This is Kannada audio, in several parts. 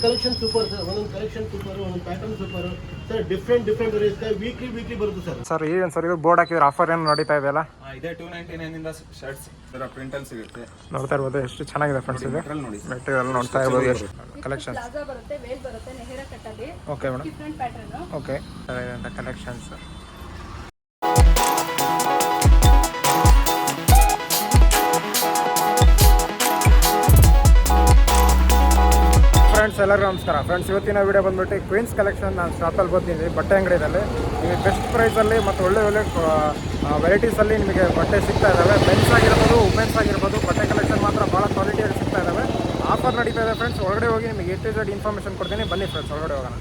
ಕಲೆಕ್ಷನ್ ಸೂಪರ್ ಸರ್, ಒಂದೊಂದು ಕಲೆಕ್ಷನ್ ಸೂಪರ್, ಒಂದೊಂದು ಪ್ಯಾಟರ್ನ್ ಸೂಪರ್ ಸರ್. ಡಿಫ್ರೆಂಟ್ ಇರುತ್ತೆ. ವೀಕ್ಲಿ ಬರುತ್ತೆ ಸರ್. ಸರ್ ಏನು ಸರ್ ಇದು ಬೋರ್ಡ್ ಹಾಕಿದ್ರೆ ಆಫರ್ ಏನು ನಡೀತಾ ಇದೆಯಲ್ಲ? ಇದೆ 299 ಇಂದ ಶರ್ಟ್ಸ್ ತರ ಪ್ರಿಂಟ್ ಅಲ್ಲಿ ಸಿಗುತ್ತೆ. ನೋಡ್ತಾ ಇರ್ಬೋದು ಎಷ್ಟು ಚೆನ್ನಾಗಿದೆ ಫ್ರೆಂಡ್ಸ್ ಇದು ನೋಡಿ ಮೆಟೀರಿಯಲ್ ನೋಡ್ತಾ ಇರ್ಬೋದು ಎಷ್ಟು ಕಲೆಕ್ಷನ್ಸ್. ಪ್ಲಾಜಾ ಬರುತ್ತೆ, ವೇಲ್ ಬರುತ್ತೆ, ನೆಹರಾ ಕಟ್ ಅಲ್ಲಿ. Okay madam, different pattern. Okay ಅಂತ ಕಲೆಕ್ಷನ್ಸ್. ಫ್ರೆಂಡ್ಸ್ ಎಲ್ಲರಿಗೂ ನಮಸ್ಕಾರ. ಫ್ರೆಂಡ್ಸ್ ಇವತ್ತಿನ ವಿಡಿಯೋ ಬಂದ್ಬಿಟ್ಟು ಕ್ವೀನ್ಸ್ ಕಲೆಕ್ಷನ್ ನಾನು ಶಾಪಲ್ಲಿ ಬರ್ತೀನಿ ಬಟ್ಟೆ ಅಂಗಡಿಯಲ್ಲಿ. ನಿಮಗೆ ಬೆಸ್ಟ್ ಪ್ರೈಸಲ್ಲಿ ಮತ್ತು ಒಳ್ಳೆ ವೆರೈಟೀಸಲ್ಲಿ ನಿಮಗೆ ಬಟ್ಟೆ ಸಿಗ್ತಾ ಇದ್ದಾವೆ. ಮೆನ್ಸ್ ಆಗಿರ್ಬೋದು, ವುಮೆನ್ಸ್ ಆಗಿರ್ಬೋದು, ಬಟ್ಟೆ ಕಲೆಕ್ಷನ್ ಮಾತ್ರ ಭಾಳ ಕ್ವಾಲಿಟಿಯಾಗಿ ಸಿಗ್ತಾ ಇದ್ದಾವೆ. ಆಫರ್ ನಡೀತಾ ಇದೆ ಫ್ರೆಂಡ್ಸ್. ಹೊರಗಡೆ ಹೋಗಿ ನಿಮಗೆ A to Z ಇನ್ಫಾರ್ಮೇಷನ್ ಕೊಡ್ತೀನಿ. ಬನ್ನಿ ಫ್ರೆಂಡ್ಸ್ ಹೊರಗಡೆ ಹೋಗೋಣ.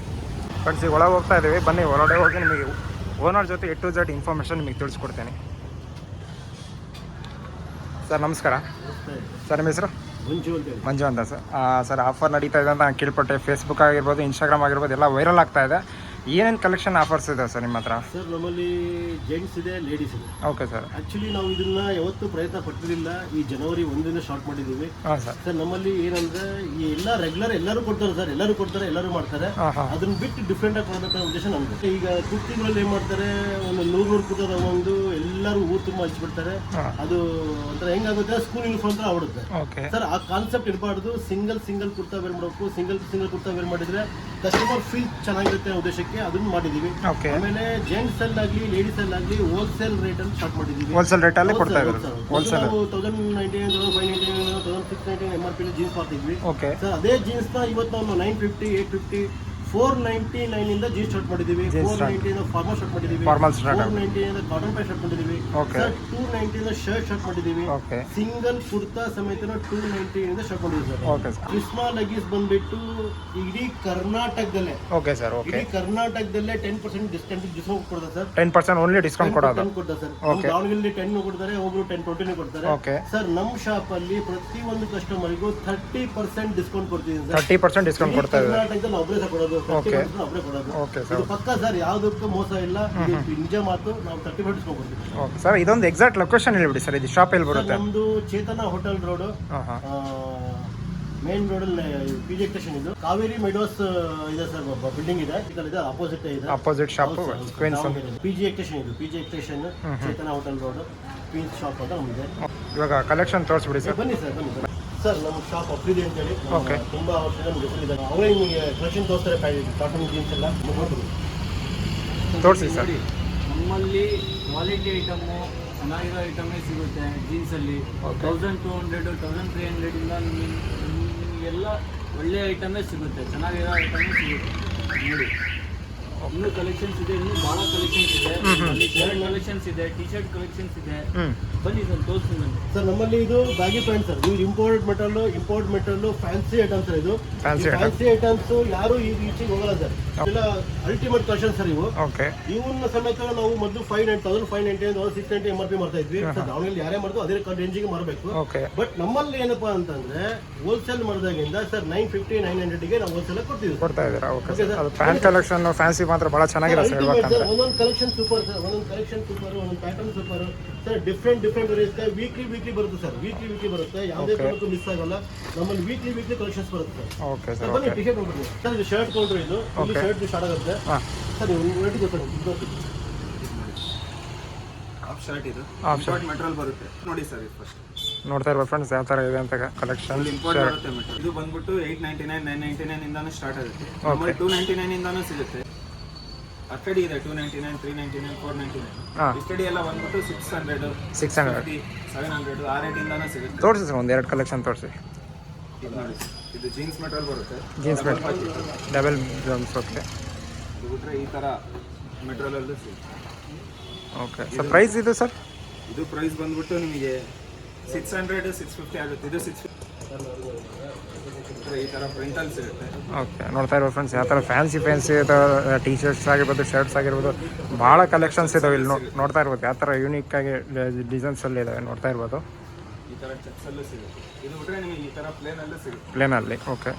ಫ್ರೆಂಡ್ಸ್ ಈಗ ಒಳಗೆ ಹೋಗ್ತಾ ಇದ್ದೀವಿ, ಬನ್ನಿ ಹೊರಗಡೆ ಹೋಗಿ ನಿಮಗೆ ಓನರ್ ಜೊತೆ A to Z ಇನ್ಫಾರ್ಮೇಷನ್ ನಿಮಗೆ ತಿಳಿಸ್ಕೊಡ್ತೀನಿ. ಸರ್ ನಮಸ್ಕಾರ. ಸರ್ ನಿಮ್ಮ ಹೆಸರು? ಮಂಜು ಅಂತ ಸರ್. ಸರ್ ಆಫರ್ ನಡೀತಾ ಇದೆ ಅಂತ ನಾನು ಕೇಳ್ಪಟ್ಟೆ. ಫೇಸ್ಬುಕ್ ಆಗಿರ್ಬೋದು, ಇನ್ಸ್ಟಾಗ್ರಾಮ್ ಆಗಿರ್ಬೋದು ಎಲ್ಲ ವೈರಲ್ ಆಗ್ತಾ ಇದೆ. ಏನೇನು ಕಲೆಕ್ಷನ್ ಆಫರ್ಸ್ ಇದೆ ಸರ್ ನಿಮ್ಮ ಹತ್ರ? ಸರ್ ನಮ್ಮಲ್ಲಿ ಜೆಂಟ್ಸ್ ಇದೆ, ಲೇಡೀಸ್ ಇದೆ. Okay sir. ಆಕ್ಚುಲಿ ನಾವು ಇದನ್ನ ಯಾವತ್ತೂ ಪ್ರಯತ್ನ ಪಟ್ಟಿರಲಿಲ್ಲ. ಈ ಜನವರಿ 1 ಸ್ಟಾರ್ಟ್ ಮಾಡಿದ್ದೀವಿ. ಹಾಂ ಸರ್. ಸರ್ ನಮ್ಮಲ್ಲಿ ಏನಂದ್ರೆ ಈ ಎಲ್ಲ ರೆಗ್ಯುಲರ್ ಎಲ್ಲರೂ ಕೊಡ್ತಾರೆ ಸರ್, ಎಲ್ಲರೂ ಕೊಡ್ತಾರೆ, ಎಲ್ಲರೂ ಮಾಡ್ತಾರೆ. ಅದನ್ನ ಬಿಟ್ಟು ಡಿಫ್ರೆಂಟ್ ಆಗಿ ಕೊಡಬೇಕನ್ನೋ ಉದ್ದೇಶ ನಮ್ದು. ಈಗ ಕುರ್ತಿಗಳಲ್ಲಿ ಏನ್ ಮಾಡ್ತಾರೆ, ಒಂದು 100 ಕುರ್ತ ತಗೊಂಡು ಎಲ್ಲರೂ ಊರು ತುಂಬ ಹಚ್ಬಿಡ್ತಾರೆ. ಅದು ಒಂಥರ ಹೆಂಗಾಗುತ್ತೆ, ಸ್ಕೂಲ್ ಯೂನಿಫಾರ್ಮ್ ತರ ಆಡುತ್ತೆ. ಸರ್ ಆ ಕಾನ್ಸೆಪ್ಟ್ ಇರಬಾರ್ದು. ಸಿಂಗಲ್ ಕುರ್ತಾ ವೇರ್ ಮಾಡಬೇಕು. ಸಿಂಗಲ್ ಕುರ್ತಾ ವೇರ್ ಮಾಡಿದ್ರೆ ಕಸ್ಟಮರ್ ಫೀಲ್ ಚೆನ್ನಾಗಿರುತ್ತೆ ಅನ್ನೋ ಉದ್ದೇಶಕ್ಕೆ ಅದನ್ನ ಮಾಡಿದೀವಿ. ಆಮೇಲೆ ಜೆಂಟ್ಸ್ ಅಲ್ಲಾಗ್ಲಿ, ಲೇಡೀಸ್ ಅಲ್ಲಾಗ್ಲಿ ಹೋಲ್ಸೇಲ್ ರೇಟ್ ಅಲ್ಲಿ ಸ್ಟಾರ್ಟ್ ಮಾಡಿದೀವಿ. ಹೋಲ್ಸೇಲ್ ರೇಟ್ ಅಲ್ಲಿ ಕೊಡ್ತಾ ಇದ್ದಾರೆ. ಹೋಲ್ಸೇಲ್ 1099, 1599, 1699 MRP ಜೀನ್ಸ್ ಮಾಡ್ತಿದ್ವಿ. ಸರ್ ಅದೇ ಜೀನ್ಸ್ ನ ಇವತ್ತು ನಾವು 950, 850, 499 ಇಂದ ಜೀನ್ಸ್ ಸ್ಟಾರ್ಟ್ ಮಾಡಿದೀವಿ. 490 ಇಂದ ಫಾರ್ಮಲ್ ಸ್ಟಾರ್ಟ್ ಮಾಡಿದೀವಿ. 490 ಇಂದ ಕಾಟನ್ ಪ್ಯಾಂಟ್ ಸ್ಟಾರ್ಟ್ ಮಾಡಿದೀವಿ. ಸರ್ 290 ಇಂದ ಶರ್ಟ್ ಸ್ಟಾರ್ಟ್ ಮಾಡಿದೀವಿ. ಸಿಂಗಲ್ ಕುರ್ತಾ ಸಮೇತ 290 ಇಂದ ಸ್ಟಾರ್ಟ್ ಮಾಡಿದೀವಿ ಸರ್. ಕ್ರಿಸ್ಮಾ ಲಗೀಸ್ ಬಂದ್ಬಿಟ್ಟು ಇಡೀ ಕರ್ನಾಟಕದಲ್ಲೇ, ಇಡೀ ಕರ್ನಾಟಕದಲ್ಲೇ 10% ಡಿಸ್ಕೌಂಟ್ ಕೊಡ್ತಾರೆ ಸರ್. 10% ಓನ್ಲಿ ಡಿಸ್ಕೌಂಟ್ ಕೊಡ್ತಾರೆ ಸರ್. ದಾವಣಗೆರೆಯಲ್ಲಿ 10 ಕೊಡ್ತಾರೆ, ಒಬ್ರು 10-20 ಕೊಡ್ತಾರೆ ಸರ್. ನಮ್ಮ ಶಾಪ್ ಅಲ್ಲಿ ಪ್ರತಿ ಒಂದು ಕಸ್ಟಮರ್ಗೂ 30% ಡಿಸ್ಕೌಂಟ್ ಕೊಡ್ತೀವಿ ಸರ್. 30% ಡಿಸ್ಕೌಂಟ್ ಕೊಡ್ತಾ ಇದ್ದಾರೆ. ಕರ್ನಾಟಕದಲ್ಲಿ ಒಬ್ಬರೇ ಕೊಡೋದು, ಒಬ್ಬರೇ ಕೊಡೋದು. ಇದು ಪಕ್ಕ ಸರ್, ಯಾವುದಕ್ಕೂ ಮೋಸ ಇಲ್ಲ. ನಿಜ ಮಾತು. ನಾವು 30% ಡಿಸ್ಕೌಂಟ್ ಕೊಡ್ತೀವಿ ಸರ್. ಇದೊಂದು ಎಕ್ಸಾಕ್ಟ್ ಲೊಕೇಶನ್ ಹೇಳ್ಬಿಡಿ ಸರ್. ಇದು ಶಾಪ್ ಎಲ್ಲಿ ಬರುತ್ತೆ? ನಮ್ದು Chetana hotel road, main road ಅಲ್ಲಿ PG ಸ್ಟೇಷನ್. ಇದು ಕಾವೇರಿ ಮೆಡೋಸ್ ಇದೆ ಸರ್, ಬಿಲ್ಡಿಂಗ್ ಇದೆ, ಅಪೋಸಿಟ್ ಇದೆ. Opposite shop queens PG station. ಇದು PG station, Chetana hotel road, queens shop ಅಂತ ನಮ್ದಿದೆ. ಇವಾಗ ಕಲೆಕ್ಷನ್ ತೋರಿಸ್ಬಿಡಿ ಸರ್. ಬನ್ನಿ ಸರ್, ಬನ್ನಿ ಸರ್. ನಮ್ಮ ಶಾಪ್ ಅಪ್ರಿದೆ ಅಂತ ಹೇಳಿ ತುಂಬಾ ವರ್ಷದಿಂದ ನಮ್ಗೆ ಗೊತ್ತಿದ್ದಾರೆ. ಅವರೇ ನಿಮಗೆ ಕಲೆಕ್ಷನ್ ತೋರಿಸ್ತಾರೆ. ಕಾಟನ್ ಜೀನ್ಸ್ ಎಲ್ಲ ತೋರಿಸಿ ಸರ್. ನಮ್ಮಲ್ಲಿ ಕ್ವಾಲಿಟಿ ಐಟಮು, ಚೆನ್ನಾಗಿರೋ ಐಟಮೇ ಸಿಗುತ್ತೆ. ಜೀನ್ಸಲ್ಲಿ 1200, 1300 ಇಂದ ನಿಮಗೆಲ್ಲ ಒಳ್ಳೆ ಐಟಮೇ ಸಿಗುತ್ತೆ, ಚೆನ್ನಾಗಿರೋ ಐಟಮೇ ಸಿಗುತ್ತೆ. ನೋಡಿ ಇನ್ನೂ ಕಲೆಕ್ಷನ್ಸ್ ಇದೆ, ಇನ್ನೂ ಭಾಳ ಕಲೆಕ್ಷನ್ಸ್ ಇದೆ. ಅಲ್ಲಿ ಶರ್ಟ್ ಕಲೆಕ್ಷನ್ಸ್ ಇದೆ, ಟಿ ಶರ್ಟ್ ಕಲೆಕ್ಷನ್ಸ್ ಇದೆ. ಬನ್ನಿ ಸರ್ ತೋರಿಸ್ತೀನಿ ನಾನು. ಸರ್ ನಮ್ಮಲ್ಲಿ ಇದು ಬ್ಯಾಗಿ ಪ್ಯಾಂಟ್ ಸರ್. ಇದು import metal fancy items sir. ಇದು ಫ್ಯಾನ್ಸಿ ಐಟಮ್ಸ್ ಯಾರು ಈಗ ಈಚೆಗೆ ಹೋಗಲ್ಲ ಸರ್. ಇಲ್ಲ ಅಲ್ಟಿಮೇಟ್ ಕಲೆಕ್ಷನ್ ಸರ್ ಇವು. ಇವನ್ನ ಸಮೇತ ನಾವು ಮೊದಲು 1590, 1690 MRP ಮಾಡ್ತಾ ಇದ್ವಿ. ದಾವಣಗೆರೆ ಯಾರೇ ಮಾಡಿದ್ರು ಅದೇ ರೇಂಜಿಗೆ ಮಾರಬೇಕು. ಬಟ್ ನಮ್ಮಲ್ಲಿ ಏನಪ್ಪಾ ಅಂತಂದ್ರೆ ಹೋಲ್ಸೇಲ್ ಮಾಡಿದಾಗಿಂದ ಸರ್ 950, 900ಗೆ ನಾವು ಹೋಲ್ಸೇಲ್ ಕೊಡ್ತಾ ಇದ್ದೀರಾ. ಪ್ಯಾಂಟ್ ಕಲೆಕ್ಷನ್ ಫ್ಯಾನ್ಸಿ ಮಾತ್ರ ಬಹಳ ಚೆನ್ನಾಗಿದೆ ಸರ್. ಒಂದೊಂದು ಕಲೆಕ್ಷನ್ ಸೂಪರ್ ಸರ್, ಒಂದೊಂದು ಕಲೆಕ್ಷನ್ ಸೂಪರ್, ಒಂದೊಂದು ಪ್ಯಾಟರ್ನ್ ಸೂಪರ್ ಸರ್. ಡಿಫ್ರೆಂಟ್ ಇರುತ್ತೆ. ವೀಕ್ಲಿ ಬರುತ್ತೆ ಸರ್. ವೀಕ್ಲಿ ಬರುತ್ತೆ, ಯಾವುದೇ ಕಾರಣಕ್ಕೂ ಮಿಸ್ ಆಗಲ್ಲ. ನಮ್ಮಲ್ಲಿ ವೀಕ್ಲಿ ಕಲೆಕ್ಷನ್ಸ್ ಬರುತ್ತೆ ಸರ್. ಬನ್ನಿ ಟಿ ಶರ್ಟ್ ನೋಡ್ರಿ ಸರ್. ಇದು ಶರ್ಟ್ ಕೌಂಟರ್. ಇದು ಶರ್ಟ್ ಸ್ಟಾರ್ಟ್ ಆಗುತ್ತೆ ಸರ್. ರೇಟ್ ಗೊತ್ತಾಗುತ್ತೆ. ಹಾಫ್ ಶರ್ಟ್ ಇದು ಇಂಪೋರ್ಟ್ ಮೆಟೀರಿಯಲ್ ಬರುತ್ತೆ. ನೋಡಿ ಸರ್ ಇದು ಫಸ್ಟ್ ನೋಡ್ತಾ ಇರ್ಬೋದು ಫ್ರೆಂಡ್ಸ್ ಯಾವ ಥರ ಇದೆ ಅಂತ ಕಲೆಕ್ಷನ್. ಇಂಪೋರ್ಟ್ ಬರುತ್ತೆ ಮೆಟೀರಿಯಲ್. ಇದು ಬಂದ್ಬಿಟ್ಟು 899, 999 ಇಂದಾನು ಸ್ಟಾರ್ಟ್ ಆಗುತ್ತೆ. ನಮ್ಮಲ್ಲಿ 299 ಇಂದಾನು ಸಿಗುತ್ತೆ. ಅಕ್ಕಡಿ ಇದೆ 299, 399, 499. ಇಕ್ಕಡಿ ಎಲ್ಲ ಬಂದ್ಬಿಟ್ಟು 600, 700 ಆ ರೇಟ್ ಇಂದಾನು ಸಿಗುತ್ತೆ. ತೋರಿಸಿ ಸರ್ ಒಂದು 2 ಕಲೆಕ್ಷನ್ ತೋರಿಸಿ. ಇದು ನೋಡಿ, ಇದು ಜೀನ್ಸ್ ಮೆಟೀರಿಯಲ್ ಬರುತ್ತೆ. Jeans material double jumps. Okay. ಇದು ಬಿಟ್ಟರೆ ಈ ಥರ ಮೆಟೀರಿಯಲ್ ಅಲ್ಲೂ ಸಿಗುತ್ತೆ. Okay sir. ಪ್ರೈಸ್ ಇದು ಸರ್? ಇದು ಪ್ರೈಸ್ ಬಂದ್ಬಿಟ್ಟು ನಿಮಗೆ 600, 650 ಆಗುತ್ತೆ. ಇದು 650 ಈ ಥರ ಪ್ರಿಂಟಲ್ಲಿ ಸಿಗುತ್ತೆ. ಓಕೆ. ನೋಡ್ತಾ ಇರೋ ಫ್ರೆಂಡ್ಸ್ ಯಾವ ಥರ ಫ್ಯಾನ್ಸಿ ಟಿ ಶರ್ಟ್ಸ್ ಆಗಿರ್ಬೋದು, ಶರ್ಟ್ಸ್ ಆಗಿರ್ಬೋದು, ಭಾಳ ಕಲೆಕ್ಷನ್ಸ್ ಇದಾವೆ ಇಲ್ಲಿ. ನೋಡ್ತಾ ಇರ್ಬೋದು ಯಾವ ಥರ ಯೂನಿಕ್ ಆಗಿ ಡಿಸೈನ್ಸಲ್ಲಿ ಇದಾವೆ. ನೋಡ್ತಾ ಇರ್ಬೋದು. ಈ ಥರ ಚೆಕ್ಸಲ್ಲೂ ಸಿಗುತ್ತೆ. ಇದು ಬಿಟ್ಟರೆ ನಿಮಗೆ ಈ ಥರ ಪ್ಲೇನಲ್ಲೂ ಸಿಗುತ್ತೆ. ಪ್ಲೇನಲ್ಲಿ. ಓಕೆ.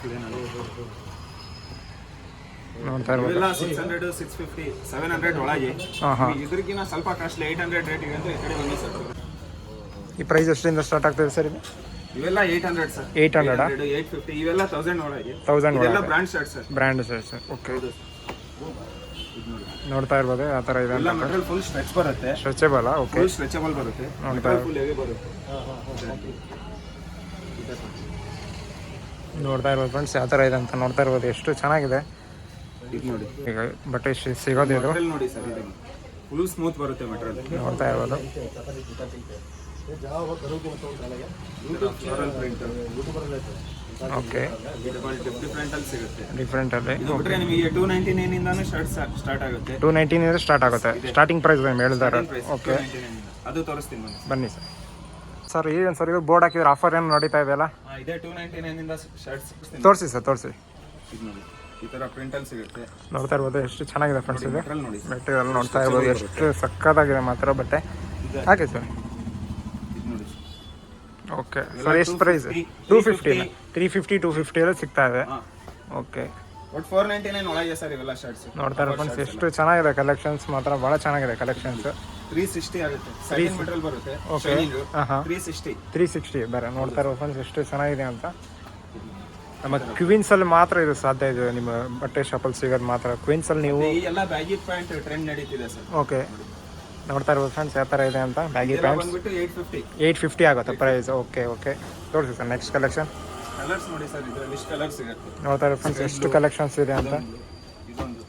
ನೋಡ್ತಾ ಇರ್ಬೋದು. ಇವೆಲ್ಲ 600, 650, 700 ಒಳಗೆ. ಇದಕ್ಕಿಂತ ಸ್ವಲ್ಪ ಕಾಸ್ಟ್ಲಿ 800 ರೇಟಿಗೆ ಅಂತ ಈ ಕಡೆ ಬನ್ನಿ ಸರ್. ಈ ಪ್ರೈಸ್ ಎಷ್ಟರಿಂದ ಸ್ಟಾರ್ಟ್ ಆಗ್ತದೆ ಸರ್ ಇದು? ಇವೆಲ್ಲ 800 ಸರ್. 800 850 ಇವೆಲ್ಲ 1000 ಒಳಗೆ. 1000 ಇದೆಲ್ಲ ಒಳಗೆ brand shirt sir. Brand sir. Okay, ಹೌದು. ನೋಡ್ತಾ ಇರ್ಬೋದು ಆ ಥರ ಇದೆ ಎಲ್ಲ ಅಂತ. ಮೆಟೀರಿಯಲ್ ಫುಲ್ ಸ್ಟ್ರೆಚ್ ಬರುತ್ತೆ. ಸ್ಟ್ರೆಚಬಲ್. ಓಕೆ, ಫುಲ್ ಸ್ಟ್ರೆಚಬಲ್ ಬರುತ್ತೆ. ನೋಡ್ತಾ ಫುಲ್ ಹೆವಿ ಬರುತ್ತೆ. ನೋಡ್ತಾ ಇರ್ಬೋದು ಫ್ರೆಂಡ್ಸ್ ಯಾವ ಥರ ಇದೆ ಅಂತ ನೋಡ್ತಾ ಇರ್ಬೋದು. ಎಷ್ಟು ಚೆನ್ನಾಗಿದೆ ಇದು ನೋಡಿ. ಈಗ ಬಟ್ಟೆ ಸಿಗೋದು ಇದು. ಮೆಟೀರಿಯಲ್ ನೋಡಿ ಸರ್, ಇದು ಫುಲ್ ಸ್ಮೂತ್ ಬರುತ್ತೆ ಮೆಟೀರಿಯಲ್. ನೋಡ್ತಾ ಇರ್ಬೋದು. Floral print. ಓಕೆ, ಡಿಫ್ರೆಂಟ್ ಅಲ್ಲಿ ಸಿಗುತ್ತೆ. ಡಿಫ್ರೆಂಟ್ ಅಲ್ಲಿ. ಇದು ಬಿಟ್ರೆ ನಿಮಗೆ 299 ಇಂದಾನು ಶರ್ಟ್ ಸ್ಟಾರ್ಟ್ ಆಗುತ್ತೆ. 219 ಸ್ಟಾರ್ಟ್ ಆಗುತ್ತೆ. ಸ್ಟಾರ್ಟಿಂಗ್ ಪ್ರೈಸ್ ಹೇಳ್ತಾರೆ. ಓಕೆ, 299 ಅದು ತೋರಿಸ್ತೀನಿ ಬನ್ನಿ. ಬನ್ನಿ ಸರ್. ಏನು ಸರ್ ಇದು ಬೋರ್ಡ್ ಹಾಕಿದ್ರೆ ಆಫರ್ ಏನು ನಡೀತಾ ಇದೆಯಲ್ಲ? ಇದೇ 299 ಇಂದ ಶರ್ಟ್ಸ್ ತೋರಿಸಿ ಸರ್, ತೋರಿಸಿ. ಇದು ನೋಡಿ, ಈ ತರ ಪ್ರಿಂಟ್ ಅಲ್ಲಿ ಸಿಗುತ್ತೆ. ನೋಡ್ತಾ ಇರ್ಬೋದು ಎಷ್ಟು ಚೆನ್ನಾಗಿದೆ ಫ್ರೆಂಡ್ಸ್ ಇದು ಮೆಟೀರಿಯಲ್ ನೋಡಿ. ಮೆಟೀರಿಯಲ್. ನೋಡ್ತಾ ಇರ್ಬೋದು ಎಷ್ಟು ಸಕ್ಕತ್ತಾಗಿದೆ ಮಾತ್ರ ಬಟ್ಟೆ. ಹಾಗೆ ಸರ್. ಇದು ನೋಡಿ. ಓಕೆ ಸರ್, ಎಷ್ಟು ಪ್ರೈಸ್? 250, 350, 250 ಎಲ್ಲ ಸಿಗ್ತಾ ಇದೆ. ಓಕೆ, ಬಟ್ 499 ಒಳಗೆ ಸರ್ ಇವೆಲ್ಲ ಶರ್ಟ್ಸ್. ನೋಡ್ತಾ ಇರೋ ಫ್ರೆಂಡ್ಸ್ ಎಷ್ಟು ಚೆನ್ನಾಗಿದೆ ಕಲೆಕ್ಷನ್ಸ್ ಮಾತ್ರ, ಭಾಳ ಚೆನ್ನಾಗಿದೆ ಕಲೆಕ್ಷನ್ಸ್. 360 ಆಗುತ್ತೆ. ಸೈಡ್ ಮೆಟೀರಿಯಲ್ ಬರುತ್ತೆ. ಓಕೆ, ಹಾಂ 360 ಬೇರೆ. ನೋಡ್ತಾ ಇರೋ ಫ್ರೆಂಡ್ಸ್ ಎಷ್ಟು ಚೆನ್ನಾಗಿದೆ ಅಂತ. ನಮ್ಮ ಕ್ವೀನ್ಸಲ್ಲಿ ಮಾತ್ರ ಇದು ಸಾಧ್ಯ ಇದೆ, ನಿಮ್ಮ ಬಟ್ಟೆ ಶಾಪಲ್ಲಿ ಸಿಗೋದು ಮಾತ್ರ ಕ್ವೀನ್ಸಲ್ಲಿ ನೀವು. ಈ ಎಲ್ಲ ಬ್ಯಾಗಿ ಪ್ಯಾಂಟ್ ಟ್ರೆಂಡ್ ನಡೀತಿದೆ ಸರ್. ಓಕೆ, ನೋಡ್ತಾ ಇರ್ಬೋದು ಫ್ರೆಂಡ್ಸ್ ಯಾವ ಥರ ಇದೆ ಅಂತ. ಬ್ಯಾಗಿ ಪ್ಯಾಂಟ್ಸ್ ಬಂದ್ಬಿಟ್ಟು 850. 850 ಆಗುತ್ತೆ ಪ್ರೈಸ್. ಓಕೆ, ಓಕೆ, ತೋರಿಸಿ ಸರ್ ನೆಕ್ಸ್ಟ್ ಕಲೆಕ್ಷನ್. ಕಲರ್ಸ್ ನೋಡಿ ಸರ್, ಇದರಲ್ಲಿ ಇಷ್ಟು ಕಲರ್ ಸಿಗುತ್ತೆ. ನೋಡ್ತಾ ಇರೋ ಫ್ರೆಂಡ್ಸ್ ಎಷ್ಟು ಕಲೆಕ್ಷನ್ಸ್ ಇದೆ ಅಂತ. ಇದೊಂದು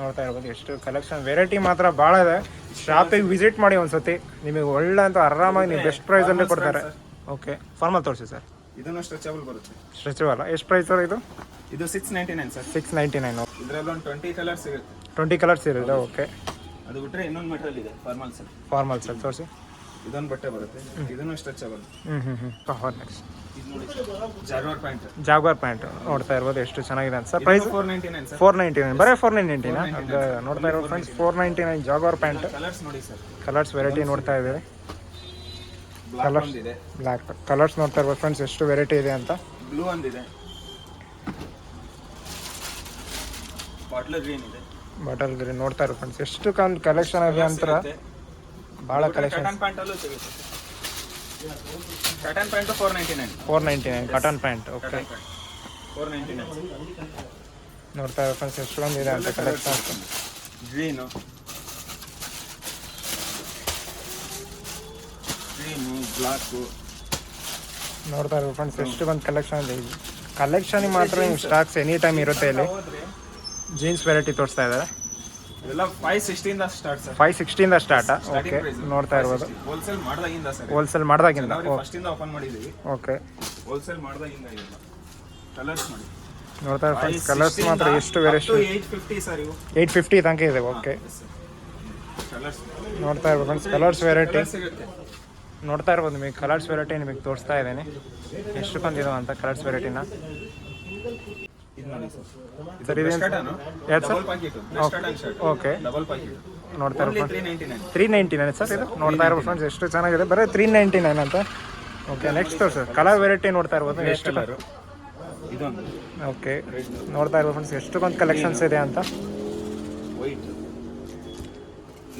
ನೋಡ್ತಾ ಇರ್ಬೋದು ಎಷ್ಟು ಕಲೆಕ್ಷನ್, ವೆರೈಟಿ ಮಾತ್ರ ಭಾಳ ಇದೆ. ಶಾಪಿಗೆ ವಿಸಿಟ್ ಮಾಡಿ ಒಂದ್ಸತಿ, ನಿಮಗೆ ಒಳ್ಳೆ ಅಂತ ಆರಾಮಾಗಿ ನೀವು ಬೆಸ್ಟ್ ಪ್ರೈಸಲ್ಲೇ ಕೊಡ್ತಾರೆ. ಓಕೆ, ಫಾರ್ಮಲ್ ತೋರಿಸಿ ಸರ್. ಇದನ್ನು ಸ್ಟ್ರೆಚಬಲ್ ಬರುತ್ತೆ. ಸ್ಟ್ರೆಚಬಲ್ ಎಷ್ಟು ಪ್ರೈಸ್ ಸರ್ ಇದು? ಇದು 699 ಸರ್. 699. ಇದರಲ್ಲಿ ಒಂದು 20 ಕಲರ್ಸ್ ಸಿಗುತ್ತೆ. 20 ಕಲರ್ಸ್ ಇರೋದು. ಓಕೆ, ಅದು ಬಿಟ್ಟರೆ ಇನ್ನೊಂದು ಮೆಟೀರಿಯಲ್ ಇದೆ ಫಾರ್ಮಲ್ ಸರ್. ಫಾರ್ಮಲ್ ಸರ್ ತೋರಿಸಿ. ಇದೊಂದು ಬಟ್ಟೆ ಬರುತ್ತೆ. ಇದನ್ನು ಸ್ಟ್ರೆಚಬಲ್. ನೆಕ್ಸ್ಟ್ ಇದು ನೋಡಿ ಜಾಗ್ವಾರ್ ಪ್ಯಾಂಟ್. ಜಾಗ್ವಾರ್ ಪ್ಯಾಂಟ್ ನೋಡ್ತಾ ಇರ್ಬೋದು ಎಷ್ಟು ಚೆನ್ನಾಗಿದೆ ಅಂತ ಸರ್. Price 499 sir. 499 ಬರೀ 499. ನೋಡ್ತಾ ಇರೋ ಫ್ರೆಂಡ್ಸ್ 499 ಜಾಗ್ವಾರ್ ಪ್ಯಾಂಟ್. ಕಲರ್ಸ್ ನೋಡಿ ಸರ್. ಕಲರ್ಸ್ ವೆರೈಟಿ ನೋಡ್ತಾ ಇದ್ದೀವಿ. ಬ್ಲಾಕ್ ಒಂದಿದೆ. ಬ್ಲ್ಯಾಕ್ ಕಲರ್ಸ್ ನೋಡ್ತಾ ಇರ್ಬೋದು ಫ್ರೆಂಡ್ಸ್ ಎಷ್ಟು ವೆರೈಟಿ ಇದೆ ಅಂತ. ಬ್ಲೂ ಒಂದಿದೆ. ಬಾಟ್ಲ್ ಗ್ರೀನ್ ಇದೆ. ಬಾಟಲ್ ಗ್ರೀನ್ ನೋಡ್ತಾ ಇರೋ ಫ್ರೆಂಡ್ಸ್ ಎಷ್ಟು ಕಲೆಕ್ಷನ್ ಇದೆ ಅಂತ. ಭಾಳ ಕಲೆಕ್ಷನ್. ಕಾಟನ್ ಪ್ಯಾಂಟ್ ಅಲ್ಲೂ ಸಿಗುತ್ತೆ. Cotton pant 499. 499 cotton pant. Okay, 499. ನೋಡ್ತಾ ಇರೋ ಫ್ರೆಂಡ್ಸ್ ಎಷ್ಟೊಂದಿದೆ ಅಂತ ಕಲೆಕ್ಷನ್. Green, block. ನೋಡ್ತಾ ಇರೋ ಫ್ರೆಂಡ್ಸ್ ಎಷ್ಟು ಬಂದು ಕಲೆಕ್ಷನ್ ಇದೆ. ಕಲೆಕ್ಷನ್ ಮಾತ್ರ ನಿಮ್ಗೆ ಸ್ಟಾಕ್ಸ್ ಎನಿ ಟೈಮ್ ಇರುತ್ತೆ ಇಲ್ಲಿ. ಜೀನ್ಸ್ ವೆರೈಟಿ ತೋರಿಸ್ತಾ ಇದ್ದಾರೆ. ಇದೆಲ್ಲ 560 ಇಂದ ಸ್ಟಾರ್ಟ್ ಸರ್. 560 ಸ್ಟಾರ್ಟ್. ಓಕೆ, ನೋಡ್ತಾ ಇರ್ಬೋದು. ಹೋಲ್ಸೇಲ್ ಮಾಡ್ದಾಗಿಂದ ಸರ್. ಹೋಲ್ಸೇಲ್ ಮಾಡ್ದಾಗಿಂದ. ನಾವು ಫಸ್ಟ್ ಇಂದ ಓಪನ್ ಮಾಡಿದೀವಿ. ಓಕೆ, ಹೋಲ್ಸೇಲ್ ಮಾಡ್ದಾಗಿಂದ ಇದೆಲ್ಲ ಕಲರ್ಸ್ ನೋಡಿ. ನೋಡ್ತಾ ಇರೋ ಫ್ರೆಂಡ್ಸ್ ಕಲರ್ಸ್ ಮಾತ್ರ ಎಷ್ಟು ವೆರೈಟಿ. 850 ಸರ್ ಇವು. 850 ತನಕ ಇದೆ. ಓಕೆ, ಕಲರ್ಸ್ ನೋಡ್ತಾ ಇರ್ಬೋದು ಫ್ರೆಂಡ್ಸ್ ಕಲರ್ಸ್ ವೆರೈಟಿ. ಸಿಗುತ್ತೆ. ನೋಡ್ತಾ ಇರ್ಬೋದು ನಿಮಗೆ ಕಲರ್ಸ್ ವೆರೈಟಿ ನಿಮಗೆ ತೋರಿಸ್ತಾ ಇದ್ದೇನೆ ಎಷ್ಟು ಬಂದಿದಾವೆ ಅಂತ ಕಲರ್ಸ್ ವೆರೈಟಿನ. ಇದು ನೋಡಿ ಸರ್ ಸರ್. ಇದೇನು ಯಾವ್ದು sir? Double packet. Breast cut shirt. Okay, double packet. ನೋಡ್ತಾ ಇರೋ 399. 399 ಸರ್ ಇದು. ನೋಡ್ತಾ ಇರೋ ಫ್ರೆಂಡ್ಸ್ ಎಷ್ಟು ಚೆನ್ನಾಗಿದೆ, ಬರೀ 399 ಅಂತ. ಓಕೆ, ನೆಕ್ಸ್ಟ್ ತೋರಿಸಿ ಸರ್. ಕಲರ್ ವೆರೈಟಿ ನೋಡ್ತಾ ಇರ್ಬೋದು ಎಷ್ಟು. ಇದೊಂದು ಓಕೆ, ನೋಡ್ತಾ ಇರ್ಬೋದು ಫ್ರೆಂಡ್ಸ್ ಎಷ್ಟೊಂದು ಕಲೆಕ್ಷನ್ಸ್ ಇದೆ ಅಂತ. ವೈಟ್.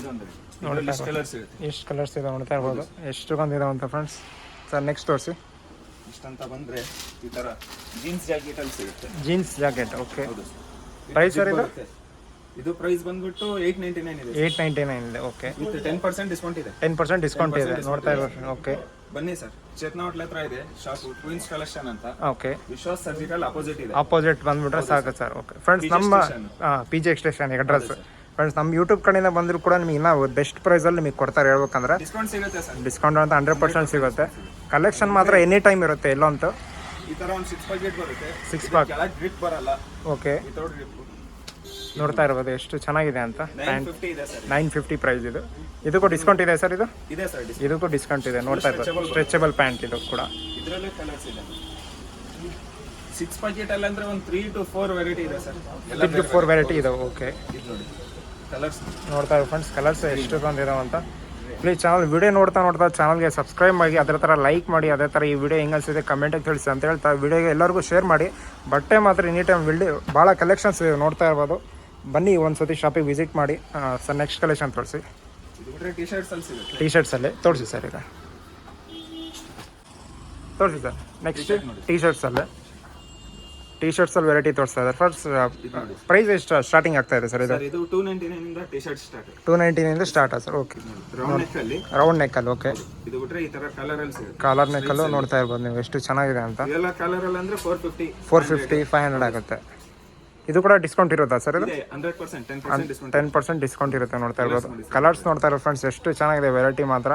ಇದೊಂದು ನೋಡ್ತಾ ಇಷ್ಟು ಕಲರ್ಸ್ ಸಿಗುತ್ತೆ. ಎಷ್ಟು ಕಲರ್ಸ್ ಇದೆ ನೋಡ್ತಾ ಇರ್ಬೋದು ಎಷ್ಟೊಂದು ಇದಾವೆ ಅಂತ ಫ್ರೆಂಡ್ಸ್. ಸರ್ ನೆಕ್ಸ್ಟ್ ತೋರಿಸಿ. ಇಷ್ಟಂತ ಬಂದ್ರೆ ಈ ತರ ಜೀನ್ಸ್ ಜಾಕೆಟ್ ಅಲ್ಲಿ ಸಿಗುತ್ತೆ. Jeans jacket. ಓಕೆ, ಹೌದು. ಪ್ರೈಸ್ ಸರ್ ಇದು? ಇದು ಪ್ರೈಸ್ ಬಂದ್ಬಿಟ್ಟು 899 ಇದೆ. 899 ಇದೆ. ಓಕೆ, ವಿತ್ 10% ಡಿಸ್ಕೌಂಟ್ ಇದೆ. 10% ಡಿಸ್ಕೌಂಟ್ ಇದೆ. ನೋಡ್ತಾ ಇರ್ಬೋದು. ಓಕೆ, ಬನ್ನಿ ಸರ್, ಚೇತನ ಹೋಟ್ಲ್ ಹತ್ರ ಇದೆ ಶಾಪ್, ಕ್ವೀನ್ಸ್ ಕಲೆಕ್ಷನ್ ಅಂತ. ಓಕೆ, ವಿಶ್ವಾಸ್ ಸರ್ಜಿಕಲ್ ಅಪೋಸಿಟ್ ಇದೆ. ಆಪೋಸಿಟ್ ಬಂದ್ಬಿಟ್ರೆ ಸಾಕು ಸರ್. ಓಕೆ ಫ್ರೆಂಡ್ಸ್, ನಮ್ಮ PG ಎಕ್ಸ್ಟೇಷನ್ ಅಡ್ರೆಸ್ ಫ್ರೆಂಡ್ಸ್. ನಮ್ಮ ಯೂಟ್ಯೂಬ್ ಕಡೆಯಿಂದ ಬಂದರೂ ಕೂಡ ನಿಮಗೆ ಇನ್ನೂ ಬೆಸ್ಟ್ ಪ್ರೈಸಲ್ಲಿ ನಿಮಗೆ ಕೊಡ್ತಾರೆ. ಹೇಳ್ಬೇಕಂದ್ರೆ ಡಿಸ್ಕೌಂಟ್ ಸಿಗುತ್ತೆ ಸರ್. ಡಿಸ್ಕೌಂಟ್ ಅಂತ 100% ಸಿಗುತ್ತೆ. ಕಲೆಕ್ಷನ್ ಮಾತ್ರ ಎನಿ ಟೈಮ್ ಇರುತ್ತೆ ಎಲ್ಲಂತೂ. ಈ ತರ ಒಂದು 6 ಪ್ಯಾಕೆಟ್ ಬರುತ್ತೆ. 6 ಪ್ಯಾಕ್. ಕೆಳಗೆ ಗ್ರಿಪ್ ಬರಲ್ಲ. Okay, without grip. ನೋಡ್ತಾ ಇರ್ಬೋದು ಎಷ್ಟು ಚೆನ್ನಾಗಿದೆ ಅಂತ. 950 ಇದೆ ಸರ್. 950 ಪ್ರೈಸ್ ಇದು. ಇದಕ್ಕೂ ಡಿಸ್ಕೌಂಟ್ ಇದೆ ಸರ್ ಇದು? ಇದೆ ಸರ್ ಡಿಸ್ಕೌಂಟ್. ಇದಕ್ಕೂ ಡಿಸ್ಕೌಂಟ್ ಇದೆ. ನೋಡ್ತಾ ಇರ್ಬೋದು ಸ್ಟ್ರೆಚಬಲ್ ಪ್ಯಾಂಟ್ ಇದು ಕೂಡ. ಇದರಲ್ಲೇ ಕಲರ್ಸ್ ಇದೆ. 6 ಪ್ಯಾಕೆಟ್ ಅಲ್ಲಿ ಅಂದ್ರೆ ಒಂದು 3 to 4 ವೆರೈಟಿ ಇದೆ ಸರ್. 3 to 4 ವೆರೈಟಿ ಇದೆ. ಓಕೆ, ಇದು ನೋಡಿ ಕಲರ್ಸ್ ನೋಡ್ತಾ ಇರೋ ಫ್ರೆಂಡ್ಸ್ ಕಲರ್ಸ್ ಎಷ್ಟು ಬಂದಿದಾವೆ ಅಂತ. ಪ್ಲೀಸ್ ಚಾನಲ್ ವಿಡಿಯೋ ನೋಡ್ತಾ ಚಾನಲ್ಗೆ ಸಬ್ಸ್ಕ್ರೈಬ್ ಮಾಡಿ, ಅದೇ ಥರ ಲೈಕ್ ಮಾಡಿ, ಅದೇ ಥರ ಈ ವಿಡಿಯೋ ಹೆಂಗೆ ಅನಿಸಿದೆ ಕಮೆಂಟಾಗಿ ತಿಳಿಸಿ ಅಂತ ಹೇಳ್ತಾ ವಿಡಿಯೋಗೆ ಎಲ್ಲರಿಗೂ ಶೇರ್ ಮಾಡಿ. ಬಟ್ಟೆ ಮಾತ್ರ ಎನಿ ಟೈಮ್ ಭಾಳ ಕಲೆಕ್ಷನ್ಸ್ ಇದೆ ನೋಡ್ತಾ ಇರ್ಬೋದು. ಬನ್ನಿ ಒಂದು ಸತಿ ಶಾಪಿಗೆ ವಿಸಿಟ್ ಮಾಡಿ. ಸರ್ ನೆಕ್ಸ್ಟ್ ಕಲೆಕ್ಷನ್ ತೋರಿಸಿ. ಇದು ಬಿಟ್ರೆ ಟಿ ಶರ್ಟ್ಸ್ ಅಲ್ಲಿ ಸಿಗುತ್ತೆ. ಟಿ ಶರ್ಟ್ಸಲ್ಲಿ ತೋರಿಸಿ ಸರ್. ಈಗ ತೋರಿಸಿ ಸರ್. ನೆಕ್ಸ್ಟ್ T-shirt ನೋಡಿ. ಟಿ ಶರ್ಟ್ಸಲ್ಲಿ ವೆರೈಟಿ ತೋರಿಸ್ತಾ ಇದ್ದಾರೆ. ಫಸ್ಟ್ ಪ್ರೈಸ್ ಎಷ್ಟು ಸ್ಟಾರ್ಟಿಂಗ್ ಆಗ್ತಾ ಇದೆ ಸರ್ ಇದು? ಸರ್ ಇದು 299 ಇಂದ T shirt start. 299 start sir. Okay, round neck ಅಲ್ಲಿ ರೌಂಡ್ ನೆಕ್ಕಲ್ಲಿ. ಓಕೆ, ಇದು ಬಿಟ್ರೆ ಈ ತರ ಕಲರ್ ಅಲ್ಲಿ ಸಿಗುತ್ತೆ. ಕಾಲರ್ ನೆಕ್ಕಲ್ಲೂ ನೋಡ್ತಾ ಇರ್ಬೋದು ನೀವು ಎಷ್ಟು ಚೆನ್ನಾಗಿದೆ ಅಂತ. ಇದೆಲ್ಲ ಕಲರ್ ಅಲ್ಲಿ ಅಂದ್ರೆ 450 500 ಆಗುತ್ತೆ. ಇದು ಕೂಡ ಡಿಸ್ಕೌಂಟ್ ಇರುತ್ತಾ ಸರ್? ಇದು ಇದೆ 100% 10% ಡಿಸ್ಕೌಂಟ್. 10% ಡಿಸ್ಕೌಂಟ್ ಇರುತ್ತೆ. ನೋಡ್ತಾ ಇರ್ಬೋದು ಕಲರ್ಸ್ ನೋಡ್ತಾ ಇರೋ ಫ್ರೆಂಡ್ಸ್ ಎಷ್ಟು ಚೆನ್ನಾಗಿದೆ ವೆರೈಟಿ ಮಾತ್ರ.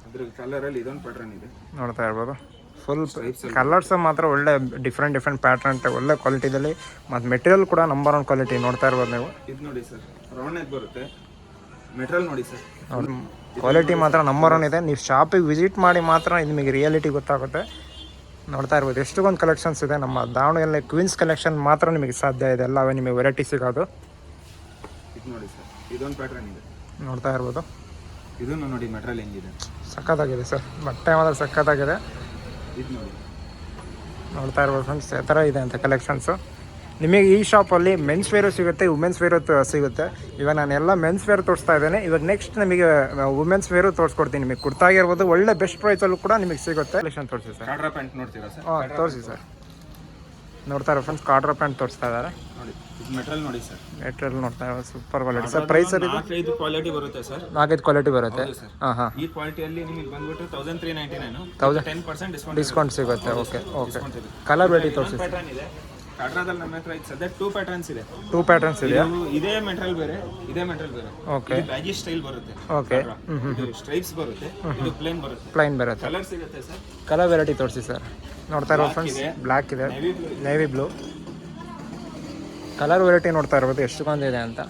ಅದ್ರ ಕಲರ್ ಅಲ್ಲಿ ಇದೊಂದು ಪ್ಯಾಟರ್ನ್ ಇದೆ ನೋಡ್ತಾ ಇರ್ಬೋದು. ಫುಲ್ ಕಲರ್ಸ್ ಮಾತ್ರ ಒಳ್ಳೆ ಡಿಫ್ರೆಂಟ್ ಪ್ಯಾಟರ್ನ್, ಒಳ್ಳೆ ಕ್ವಾಲಿಟಿದಲ್ಲಿ ಮತ್ತು ಮೆಟೀರಿಯಲ್ ಕೂಡ ನಂಬರ್ 1 ಕ್ವಾಲಿಟಿ ನೋಡ್ತಾ ಇರ್ಬೋದು ನೀವು. ಇದು ನೋಡಿ ಸರ್, ರೌಂಡ್ ನೆಕ್ ಬರುತ್ತೆ. ಮೆಟೀರಿಯಲ್ ನೋಡಿ ಸರ್, ಕ್ವಾಲಿಟಿ ಮಾತ್ರ ನಂಬರ್ 1 ಇದೆ. ನೀವು ಶಾಪಿಗೆ ವಿಸಿಟ್ ಮಾಡಿ ಮಾತ್ರ ನಿಮಗೆ ರಿಯಾಲಿಟಿ ಗೊತ್ತಾಗುತ್ತೆ. ನೋಡ್ತಾ ಇರ್ಬೋದು ಎಷ್ಟೊಂದು ಕಲೆಕ್ಷನ್ಸ್ ಇದೆ. ನಮ್ಮ ದಾವಣಗೆರೆ ಕ್ವೀನ್ಸ್ ಕಲೆಕ್ಷನ್ ಮಾತ್ರ ನಿಮಗೆ ಸಾಧ್ಯ ಇದೆ ಎಲ್ಲವೇ ನಿಮಗೆ ವೆರೈಟಿ ಸಿಗೋದು. ಇದು ನೋಡಿ ಸರ್, ಇದೊಂದು ಪ್ಯಾಟರ್ನ್ ಇದೆ. ನೋಡ್ತಾ ಇರ್ಬೋದು ಇದನ್ನು ನೋಡಿ ಮೆಟೀರಿಯಲ್ ಹೆಂಗಿದೆ, ಸಖತ್ತಾಗಿದೆ ಸರ್. ಬಟ್ಟೆ ಮಾತ್ರ ಸಖತ್ತಾಗಿದೆ. ಇದು ನೋಡಿ, ನೋಡ್ತಾ ಇರ್ಬೋದು ಫ್ರೆಂಡ್ಸ್ ಯಾವ ಥರ ಇದೆ ಅಂತ ಕಲೆಕ್ಷನ್ಸು. ನಿಮಗೆ ಈ ಶಾಪಲ್ಲಿ ಮೆನ್ಸ್ ವೇರು ಸಿಗುತ್ತೆ, ವುಮೆನ್ಸ್ ವೇರು ಸಿಗುತ್ತೆ. ಇವಾಗ ನಾನು ಎಲ್ಲ ಮೆನ್ಸ್ ವೇರ್ ತೋರಿಸ್ತಾ ಇದ್ದೇನೆ. ಇವಾಗ ನೆಕ್ಸ್ಟ್ ನಿಮಗೆ ವುಮೆನ್ಸ್ ವೇರು ತೋರಿಸ್ಕೊಡ್ತೀನಿ. ನಿಮಗೆ ಕುರ್ತಾಗಿರ್ಬೋದು ಒಳ್ಳೆ ಬೆಸ್ಟ್ ಪ್ರೈಸಲ್ಲೂ ಕೂಡ ನಿಮಗೆ ಸಿಗುತ್ತೆ. ಕಲೆಕ್ಷನ್ ತೋರಿಸಿ ಸರ್. ಕಾಡ್ರಾ ಪ್ಯಾಂಟ್ ನೋಡ್ತೀರಾ ಸರ್? ಹಾಂ ತೋರಿಸಿ ಸರ್. ನೋಡ್ತಾ ಇರೋ ಫ್ರೆಂಡ್ಸ್ ಕಾಡ್ರಾ ಪ್ಯಾಂಟ್ ತೋರಿಸ್ತಾ ಇದ್ದಾರೆ. ನೋಡಿ, ಇದು ಮೆಟೀರಿಯಲ್ ನೋಡಿ ಸರ್. ಮೆಟೀರಿಯಲ್ ನೋಡ್ತಾ ಇರೋದು super quality sir. Price sir ಇದು 4-5 ಕ್ವಾಲಿಟಿ ಬರುತ್ತೆ ಸರ್. 4-5 ಕ್ವಾಲಿಟಿ ಬರುತ್ತೆ. ಸರ್. ಹಾಂ ಈ ಕ್ವಾಲಿಟಿಯಲ್ಲಿ ನಿಮಗೆ ಬಂದ್ಬಿಟ್ಟು 1399 10% ಡಿಸ್ಕೌಂಟ್ ಡಿಸ್ಕೌಂಟ್ ಸಿಗುತ್ತೆ. ಓಕೆ ಡಿಸ್ಕೌಂಟ್ ಇದೆ. ಕಲರ್ ವೆರೈಟಿ ತೋರಿಸಿ. ಪ್ಯಾಟರ್ನ್ ಇದೆ ಕಾಡ್ರಾದಲ್ಲಿ ನಮ್ಮ ಹತ್ರ ಇದು ಸದ್ಯ 2 ಪ್ಯಾಟರ್ನ್ಸ್ ಇದೆ. 2 ಪ್ಯಾಟರ್ನ್ಸ್ ಇದೆಯಾ? ಇದೇ ಮೆಟೀರಿಯಲ್ ಬೇರೆ, ಇದೇ ಮೆಟೀರಿಯಲ್ ಬೇರೆ. ಓಕೆ, ಬ್ಯಾಗಿ ಸ್ಟೈಲ್ ಬರುತ್ತೆ. ಓಕೆ, ಇದು ಸ್ಟ್ರೈಪ್ಸ್ ಬರುತ್ತೆ, ಇದು ಪ್ಲೇನ್ ಬರುತ್ತೆ. ಪ್ಲೈನ್ ಬರುತ್ತೆ. ಕಲರ್ ಸಿಗುತ್ತೆ ಸರ್. ಕಲರ್ ವೆರೈಟಿ ತೋರಿಸಿ ಸರ್. ನೋಡ್ತಾ ಇರೋ ಫ್ರೆಂಡ್ಸ್ ಬ್ಲ್ಯಾಕ್ ಇದೆ, ನೇವಿ ಬ್ಲೂ ಕಲರ್ ವೆರೈಟಿ ನೋಡ್ತಾ ಇರ್ಬೋದು ಎಷ್ಟೊಂದಿದೆ ಅಂತ.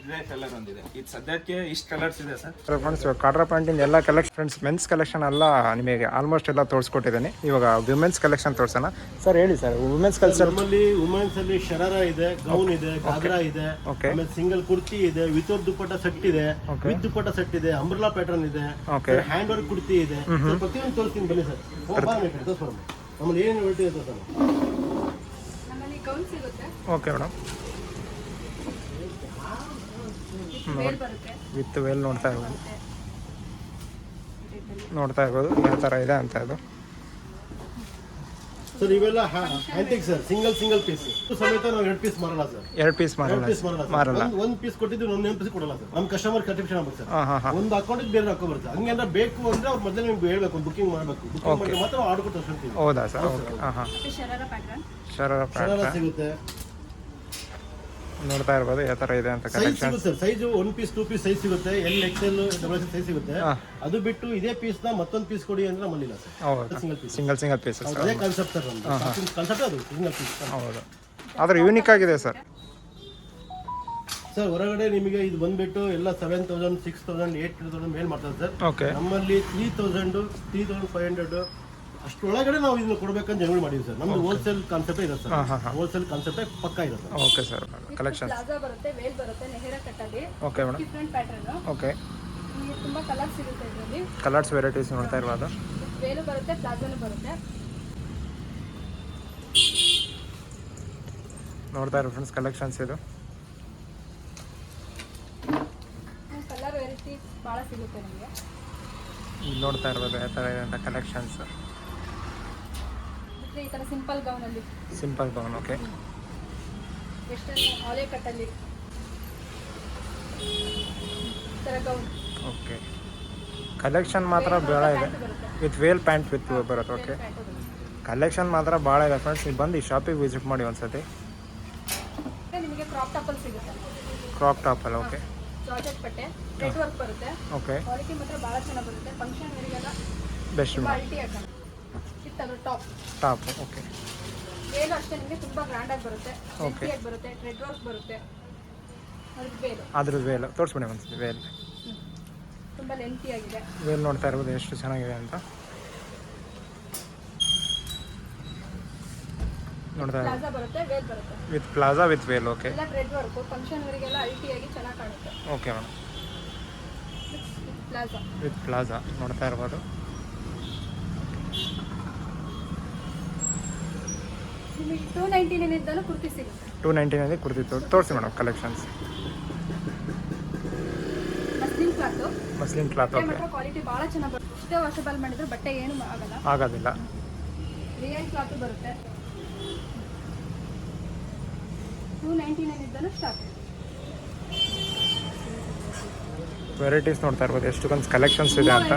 ಇದೇ ಕಲರ್ ಒಂದಿದೆ. ಇದು ಸದ್ಯಕ್ಕೆ ಇಷ್ಟು ಕಲರ್ಸ್ ಇದೆ ಸರ್. ಫ್ರೆಂಡ್ಸ್ ಕಾಡ್ರಾ ಪ್ಯಾಂಟಿಂದ ಎಲ್ಲ ಕಲೆಕ್ಷನ್ ಫ್ರೆಂಡ್ಸ್ ಮೆನ್ಸ್ ಕಲೆಕ್ಷನ್ ಎಲ್ಲ ನಿಮಗೆ ಆಲ್ಮೋಸ್ಟ್ ಎಲ್ಲ ತೋರಿಸ್ಕೊಟ್ಟಿದ್ದೀನಿ. ಇವಾಗ ವುಮೆನ್ಸ್ ಕಲೆಕ್ಷನ್ ತೋರಿಸೋಣ ಸರ್. ಹೇಳಿ ಸರ್, ವುಮೆನ್ಸ್ ಕಲೆಕ್ಷನ್. ನಮ್ಮಲ್ಲಿ ವುಮೆನ್ಸ್ ಅಲ್ಲಿ ಶರಾರ ಇದೆ, ಗೌನ್ ಇದೆ, ಘಾಗ್ರಾ ಇದೆ, ಓಕೆ, ಆಮೇಲೆ ಸಿಂಗಲ್ ಕುರ್ತಿ ಇದೆ, ವಿತೌಟ್ ದುಪ್ಪಟ್ಟ ಸೆಟ್ ಇದೆ, ವಿತ್ ದುಪ್ಪಟ್ಟ ಸೆಟ್ ಇದೆ, ಅಂಬ್ರೆಲಾ ಪ್ಯಾಟರ್ನ್ ಇದೆ, ಓಕೆ, ಹ್ಯಾಂಡ್ ವರ್ಕ್ ಕುರ್ತಿ ಇದೆ. ಪ್ರತಿಯೊಂದು ತೋರಿಸ್ತೀನಿ ಬನ್ನಿ ಸರ್. ನಮ್ಮಲ್ಲಿ ಏನು ವೆರೈಟಿ ಇದೆ ಸರ್? ನಮ್ಮಲ್ಲಿ ಗೌನ್ ಸಿಗುತ್ತೆ, ಓಕೆ ಮೇಡಮ್. ವೇಲ್ ಬರುತ್ತೆ, ವಿತ್ ವೇಲ್ ನೋಡ್ತಾ ಇರ್ಬೋದು ಯಾವ ಥರ ಇದೆ ಅಂತ. ಇದು ಸರ್ ಇವೆಲ್ಲ ಆಂಟಿಕ್ ಸರ್, ಸಿಂಗಲ್ ಪೀಸ್ ಸಮೇತ ನಾವು 2 ಪೀಸ್ ಮಾರಲ್ಲ ಸರ್. 2 ಪೀಸ್ ಮಾರಲ್ಲ. ಒಂದು ಪೀಸ್ ಕೊಟ್ಟಿದ್ದು ಒಂದು ಪೀಸ್ ಕೊಡಲ್ಲ ಸರ್. ನಮ್ಮ ಕಸ್ಟಮರ್ ಕಟಿಪ್ಷನ್ ಆಗ್ಬೇಕು ಸರ್. ಹಾಂ ಹಾಂ ಹಾಂ. ಒಂದು ಅಕೌಂಟಿಗೆ ಬೇರೆ ಹಾಕೋ ಬರುತ್ತೆ. ಹಂಗೇನಾರ ಬೇಕು ಅಂದ್ರೆ ಅವ್ರು ಮೊದಲೇ ನಿಮ್ಗೆ ಹೇಳ್ಬೇಕು, ಬುಕಿಂಗ್ ಮಾಡಬೇಕು. ಬುಕಿಂಗ್ ಮಾಡಿ ಮಾತ್ರ ಆರ್ಡರ್ ಕೊಟ್ಟು ತರ್ಸ್ಕೊಳ್ತೀವಿ. ಹೌದಾ ಸರ್? ಓಕೆ, ಹಾಂ ಹಾಂ. ಮತ್ತೆ ಶರಾರ ಪ್ಯಾಟರ್ನ್, ಶರಾರ ಶರಾರ ಪ್ಯಾಂಟ್ ಸಿಗುತ್ತೆ. ನೋಡ್ತಾ ಇರ್ಬೋದು ಯಾವ ಥರ ಇದೆ ಅಂತ ಸೈಜ್ ಕಲೆಕ್ಷನ್. ಸಿಗುತ್ತೆ sir. Size 1 piece 2 piece size ಸಿಗುತ್ತೆ. XL XXL ಸೈಜ್ ಸಿಗುತ್ತೆ. ಅದು ಬಿಟ್ಟು ಇದೇ ಪೀಸ್ ನ ಮತ್ತೊಂದು ಪೀಸ್ ಕೊಡಿ ಅಂದ್ರೆ ನಮ್ಮಲ್ಲಿಲ್ಲ ಸರ್. ಹೌದು, ಸಿಂಗಲ್ ಪೀಸಸ್. ಅದೇ ಕಾನ್ಸೆಪ್ಟ್ ಸರ್ ನಮ್ದು. ಕಾನ್ಸೆಪ್ಟ್ ಅದು ಸಿಂಗಲ್ ಪೀಸ್. ಹೌದು, ಆದರೆ ಯೂನಿಕ್ ಆಗಿದೆ ಸರ್. ಸರ್ ಹೊರಗಡೆ ನಿಮಗೆ ಇದು ಬಂದ್ಬಿಟ್ಟು ಎಲ್ಲ 7000 6000 8000 ಮೇಲ್ ಮಾಡ್ತಾರೆ ಸರ್. ಓಕೆ, ನಮ್ಮಲ್ಲಿ 3000 3500 ಅಷ್ಟೊಳಗಡೆ ನಾವು ಇದನ್ನ ಕೊಡ್ಬೇಕಂತ ಜನಗಳು ಮಾಡಿದ್ವಿ ಸರ್. ನಮ್ದು ಹೋಲ್ಸೇಲ್ ಕಾನ್ಸೆಪ್ಟ್ ಇದೆ ಸರ್. ಹೋಲ್ಸೇಲ್ ಕಾನ್ಸೆಪ್ಟ್ ಪಕ್ಕ ಇದೆ sir. Okay sir. Collection plaza ಬರುತ್ತೆ, ವೇಲ್ ಬರುತ್ತೆ, ನೆಹರಾ ಕಟ್ಟಲ್ಲಿ okay madam. Different pattern. Okay, ನಿಮಗೆ ತುಂಬಾ ಕಲರ್ ಸಿಗುತ್ತೆ ಇದರಲ್ಲಿ. ಕಲರ್ಸ್ ವೆರೈಟೀಸ್ ನೋಡ್ತಾ ಇರ್ಬೋದು. ವೇಲು ಬರುತ್ತೆ, ಪ್ಲಾಜಾನು ಬರುತ್ತೆ. ನೋಡ್ತಾ ಇರೋ ಫ್ರೆಂಡ್ಸ್ ಕಲೆಕ್ಷನ್ಸ್ ಇದು. ಕಲರ್ ವೆರೈಟಿ ಭಾಳ ಸಿಗುತ್ತೆ ನಿಮಗೆ. ಇಲ್ಲಿ ನೋಡ್ತಾ ಇರ್ಬೋದು ಯಾವ ಥರ ಇದೆ ಅಂತ ಕಲೆಕ್ಷನ್ಸ್. ಈ ಥರ ಸಿಂಪಲ್ ಗೌನಲ್ಲಿ, ಸಿಂಪಲ್ ಗೌನ್. ಓಕೆ, ವೆಸ್ಟರ್ನ್ ಆಲೆ ಕಟ್ಟಲ್ಲಿ ಈ ಥರ ಗೌನ್. ಓಕೆ, ಕಲೆಕ್ಷನ್ ಮಾತ್ರ ಭಾಳ ಇದೆ. ವಿತ್ ವೇಲ್ ಪ್ಯಾಂಟ್ ವಿತ್ ಬರುತ್ತೆ. ಓಕೆ, ಕಲೆಕ್ಷನ್ ಮಾತ್ರ ಭಾಳ ಇದೆ ಫ್ರೆಂಡ್ಸ್. ನೀವು ಬಂದು ಈ ಶಾಪಿಗೆ ವಿಸಿಟ್ ಮಾಡಿ ಒಂದ್ಸತಿ. ನಿಮಗೆ ಕ್ರಾಪ್ ಟಾಪಲ್ಲಿ ಸಿಗುತ್ತೆ. ಕ್ರಾಪ್ ಟಾಪಲ್ಲಿ. ಓಕೆ, ಜಾರ್ಜೆಟ್ ಬಟ್ಟೆ, ಥ್ರೆಡ್ ವರ್ಕ್ ಬರುತ್ತೆ. ಓಕೆ, ಕ್ವಾಲಿಟಿ ಮಾತ್ರ ಭಾಳ ಚೆನ್ನಾಗಿ ಬರುತ್ತೆ. ಫಂಕ್ಷನ್ ವೇರಿಗೆಲ್ಲ ಬೆಸ್ಟ್ ಕ್ವಾಲಿಟಿ ಐಟಮ್. ಇತ್ತದು ಟಾಪ್. ಓಕೆ, ವೇಲು ಅಷ್ಟೇ ನಿಮಗೆ ತುಂಬ ಗ್ರ್ಯಾಂಡಾಗಿ ಬರುತ್ತೆ. ಹೆಲ್ತಿಯಾಗಿ ಬರುತ್ತೆ, ಥ್ರೆಡ್ ವರ್ಕ್ ಬರುತ್ತೆ. ಅದ್ರದ್ದು ವೇಲ್ ತೋರಿಸ್ಬಿಡಿ ಒಂದ್ಸತಿ. ವೇಲ್ ತುಂಬ ಲೆಂತಿಯಾಗಿದೆ. ವೇಲ್ ನೋಡ್ತಾ ಇರ್ಬೋದು ಎಷ್ಟು ಚೆನ್ನಾಗಿದೆ ಅಂತ. ನೋಡ್ತಾ ಇರ್ಬೋದು ಪ್ಲಾಜಾ ಬರುತ್ತೆ, ವೇಲ್ ಬರುತ್ತೆ. With palazzo with veil. Okay, ಎಲ್ಲ ಥ್ರೆಡ್ ವರ್ಕು ಫಂಕ್ಷನ್ ವೇರಿಗೆಲ್ಲ ಅಲ್ಟಿಯಾಗಿ ಚೆನ್ನಾಗಿ ಕಾಣುತ್ತೆ. Okay madam. Palazzo with palazzo ನೋಡ್ತಾ ಇರ್ಬೋದು. ನಿಮಗೆ 299 ಇಂದಲೂ ಕುರ್ತಿ ಸಿಗುತ್ತೆ. 299 ಕುರ್ತಿ ತೋರಿಸಿ madam collections. Muslin cloth, muslin cloth. Okay, quality ಭಾಳ ಚೆನ್ನಾಗಿ ಬರುತ್ತೆ. ಎಷ್ಟೇ ವಾಷಬಲ್ ಮಾಡಿದ್ರು ಬಟ್ಟೆ ಏನು ಆಗಲ್ಲ. ಆಗೋದಿಲ್ಲ. ರಿಯಲ್ ಕ್ಲಾತ್ ಬರುತ್ತೆ. 299 ಇಂದನೂ ಸ್ಟಾರ್ಟ್. ವೆರೈಟೀಸ್ ನೋಡ್ತಾ ಇರ್ಬೋದು ಎಷ್ಟೊಂದು ಕಲೆಕ್ಷನ್ಸ್ ಇದೆ ಅಂತ.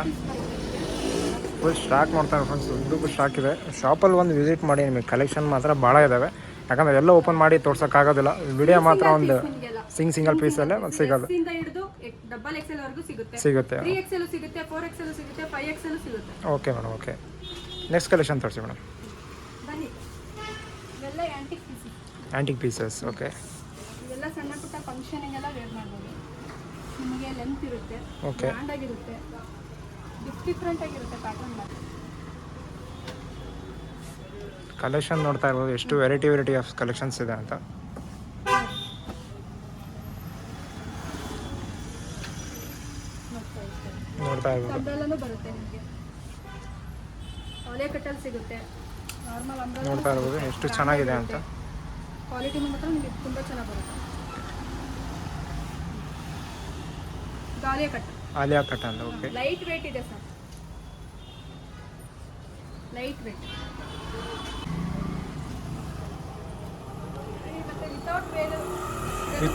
ಫುಲ್ ಸ್ಟಾಕ್ ನೋಡ್ತಾ ಇರೋ ಫ್ರೆಂಡ್ಸ್, ಉದ್ದಕ್ಕೂ ಸ್ಟಾಕ್ ಇದೆ. ಶಾಪಲ್ಲಿ ಒಂದು ವಿಸಿಟ್ ಮಾಡಿ, ನಿಮಗೆ ಕಲೆಕ್ಷನ್ ಮಾತ್ರ ಭಾಳ ಇದ್ದಾವೆ. ಯಾಕಂದರೆ ಎಲ್ಲ ಓಪನ್ ಮಾಡಿ ತೋರ್ಸೋಕ್ಕಾಗೋದಿಲ್ಲ. ವಿಡಿಯೋ ಮಾತ್ರ ಒಂದು ಸಿಂಗಲ್ ಪೀಸಲ್ಲೇ ಸಿಗೋದು. ಇಂದ ಹಿಡಿದು ಡಬಲ್ ಎಕ್ಸೆಲ್ ವರೆಗೂ ಸಿಗುತ್ತೆ. 3XL ಸಿಗುತ್ತೆ, 4XL ಸಿಗುತ್ತೆ, 5XL ಸಿಗುತ್ತೆ. Okay madam, okay. Next collection ತೋರಿಸಿ ಮೇಡಮ್. ಬನ್ನಿ, ಇವೆಲ್ಲ antique pieces. Antique pieces, okay. ಇವೆಲ್ಲ ಸಣ್ಣ ಪುಟ್ಟ ಫಂಕ್ಷನಿಗೆಲ್ಲ ವೇರ್ ಮಾಡ್ಬೋದು. ನಿಮಗೆ ಲೆಂತ್ ಇರುತ್ತೆ, ಓಕೆ. ಗ್ರ್ಯಾಂಡ್ ಆಗಿರುತ್ತೆ, ಡಿಫ್ರೆಂಟ್ ಆಗಿರುತ್ತೆ ಪ್ಯಾಟರ್ನ್ ಮಾತ್ರ. ಕಲೆಕ್ಷನ್ ನೋಡ್ತಾ ಇರ್ಬೋದು ಎಷ್ಟು ವೆರೈಟಿ ಆಫ್ ಕಲೆಕ್ಷನ್ಸ್ ಇದೆ ಅಂತ. ನೋಡ್ತಾ ಇರ್ಬೋದು. ಅಂಬ್ರೆಲಾನು ಬರುತ್ತೆ ನಿಮಗೆ, ಒಲೆ ಕಟ್ಟಲ್ಲಿ ಸಿಗುತ್ತೆ, ನಾರ್ಮಲ್ ಅಂಬ್ರೆಲಾ ನೋಡ್ತಾ ಇರ್ಬೋದು ಎಷ್ಟು ಚೆನ್ನಾಗಿದೆ ಅಂತ. ಕ್ವಾಲಿಟಿನೂ ಮಾತ್ರ ನಿಮಗೆ ತುಂಬ ಚೆನ್ನಾಗಿ ಬರುತ್ತೆ. ಗಾಲಿಯ ಕಟ್, ಆಲಿಯಾ ಕಟ್ ಅಂತ, ಓಕೆ. ಲೈಟ್ ವೇಟ್ ಇದೆ ಸರ್, ಲೈಟ್ ವೇಟ್. ಮತ್ತೆ ವಿತೌಟ್ ವೇಲ್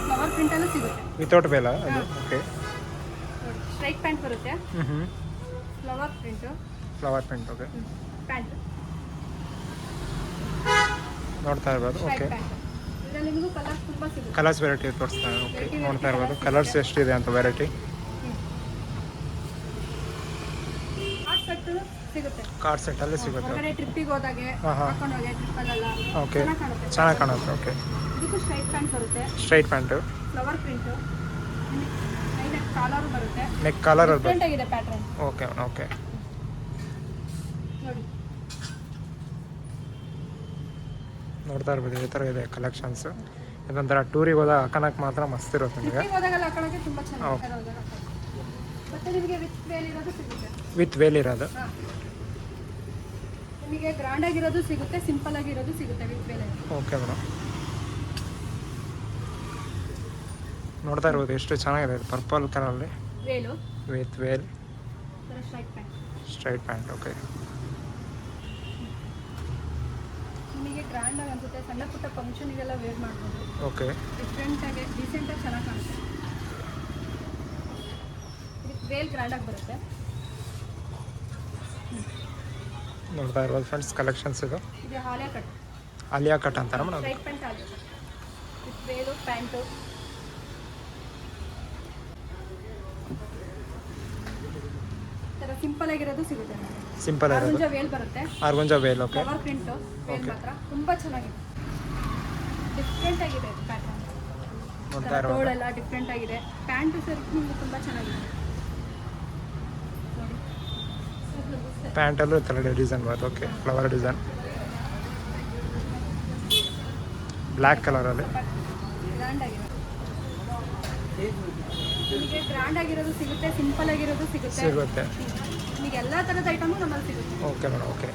ಫ್ಲವರ್ ಪ್ರಿಂಟ್ ಅಲ್ಲೂ ಸಿಗುತ್ತೆ. ವಿತೌಟ್ ಬೇಲ ಅದು, ಓಕೆ. ನೋಡಿ, ಸ್ಟ್ರೈಟ್ ಪ್ಯಾಂಟ್ ಬರುತ್ತೆ, ಹ್ಞೂ flower print, flower print, okay. Pant ನೋಡ್ತಾ ಇರ್ಬೋದು, ಓಕೆ. Straight pant. ಇದರಲ್ಲಿ ನಿಮಗೂ ಕಲರ್ಸ್ ತುಂಬ ಸಿಗುತ್ತೆ. ಕಲರ್ಸ್ ವೆರೈಟಿ ತೋರಿಸ್ತಾರೆ, ಓಕೆ. ನೋಡ್ತಾ ಇರ್ಬೋದು ಕಲರ್ಸ್ ಎಷ್ಟಿದೆ ಅಂತ ವೆರೈಟಿ. ಹಾಟ್ ಸೆಟ್ ಸಿಗುತ್ತೆ, ಕಾರ್ಡ್ ಸೆಟ್ಟಲ್ಲಿ ಸಿಗುತ್ತೆ, ಹೊರಗಡೆ ಟ್ರಿಪ್ಪಿಗೆ ಹೋದಾಗೆ ಹಾಕೊಂಡು ಹೋಗಿ ಟ್ರಿಪ್ಪಲ್ಲೆಲ್ಲ ಓಕೆ. ಚೆನ್ನಾಗಿ ಕಾಣುತ್ತೆ. ಚೆನ್ನಾಗಿ ಕಾಣುತ್ತೆ, ಓಕೆ. ಇದಕ್ಕೂ ಸ್ಟ್ರೈಟ್ ಪ್ಯಾಂಟ್ ಬರುತ್ತೆ, straight pant, flower print, collar ಬರುತ್ತೆ, ನೆಕ್ ಕಾಲರ್ ಅದು, ಡಿಫ್ರೆಂಟ್ ಆಗಿದೆ ಪ್ಯಾಟರ್ನ್. Okay okay. ನೋಡಿ, ನೋಡ್ತಾ ಇರ್ಬೋದು ಈ ಥರ ಇದೆ ಕಲೆಕ್ಷನ್ಸ್. ಇದೊಂಥರ ಟೂರಿಗೆ ಹೋದಾಗ ಹಾಕೋಣಕ್ಕೆ ಮಾತ್ರ ಮಸ್ತ್ ಇರುತ್ತೆ ನಿಮಗೆ. ಟ್ರಿಪ್ಪಿಗೆ ಹೋದಾಗೆಲ್ಲ ಹಾಕೊಳ್ಳೋಕೆ ತುಂಬ ಚೆನ್ನಾಗಿ. ಮತ್ತೆ ನಿಮಗೆ ವಿತ್ ವೇಲ್ ಇರೋದು ಸಿಗುತ್ತೆ, ವಿತ್ ವೇಲ್ ಇರೋದು, ನಿಮಗೆ ಗ್ರ್ಯಾಂಡ್ ಆಗಿರೋದು ಸಿಗುತ್ತೆ, ಸಿಂಪಲ್ ಆಗಿರೋದು ಸಿಗುತ್ತೆ ವಿತ್ ವೇಲ್. Okay madam. ನೋಡ್ತಾ ಇರ್ಬೋದು ಎಷ್ಟು ಚೆನ್ನಾಗಿದೆ, ಪರ್ಪಲ್ ಕಲರಲ್ಲಿ veil with veil, straight pant. Straight pant, okay. ನಿಮಗೆ ಗ್ರ್ಯಾಂಡ್ ಆಗಿ ಅನ್ಸುತ್ತೆ, ಸಣ್ಣ ಪುಟ್ಟ ಫಂಕ್ಷನಿಗೆಲ್ಲ ವೇರ್ ಮಾಡ್ಬೋದು. ಓಕೆ. ಡಿಫ್ರೆಂಟಾಗಿ ಡೀಸೆಂಟಾಗಿ ಚೆನ್ನಾಗಿ ಕಾಣುತ್ತೆ. ವಿತ್ ವೇಲ್ ಗ್ರ್ಯಾಂಡಾಗಿ ಬರುತ್ತೆ. ನೋಡ್ತಾ ಇರ್ಬೋದು ಫ್ರೆಂಡ್ಸ್ ಕಲೆಕ್ಷನ್ಸ್ ಇದು. ಇದು ಆಲಿಯಾ ಕಟ್, ಆಲಿಯಾ ಕಟ್ ಅಂತಾರೆ madam. Straight pant Alia cut with veil pant. ಥರ ಸಿಂಪಲ್ ಆಗಿರೋದು ಸಿಗುತ್ತೆ. ಸಿಂಪಲ್ ಇರೋದು, ಆರ್ಗುಂಜಾ ವೇಲ್ ಬರುತ್ತೆ, organza veil, okay. Flower print veil ಮಾತ್ರ ತುಂಬ ಚೆನ್ನಾಗಿದೆ, ಡಿಫ್ರೆಂಟ್ ಆಗಿದೆ ಪ್ಯಾಟರ್ನ್. ನೋಡ್ತಾ ಇರ್ಬೋದು ತೋಳೆಲ್ಲ ಡಿಫ್ರೆಂಟ್ ಆಗಿದೆ. ಪ್ಯಾಂಟು ಸರ್ ನಿಮಗೆ ತುಂಬ ಚೆನ್ನಾಗಿದೆ. ನೋಡಿ, ಪ್ಯಾಂಟಲ್ಲೂ ಈ ಥರ ಡಿಸೈನ್ ಬರುತ್ತೆ, ಓಕೆ. ಫ್ಲವರ್ ಡಿಸೈನ್ ಬ್ಲ್ಯಾಕ್ ಕಲರಲ್ಲಿ, ಗ್ರ್ಯಾಂಡ್ ಆಗಿದೆ. ನಿಮಗೆ ಗ್ರ್ಯಾಂಡ್ ಆಗಿರೋದು ಸಿಗುತ್ತೆ, ಸಿಂಪಲ್ ಆಗಿರೋದು ಸಿಗುತ್ತೆ. ಸಿಗುತ್ತೆ, ನಿಮಗೆ ಎಲ್ಲ ಥರದ ಐಟಮು ನಮ್ಮಲ್ಲಿ ಸಿಗುತ್ತೆ. Okay madam, okay.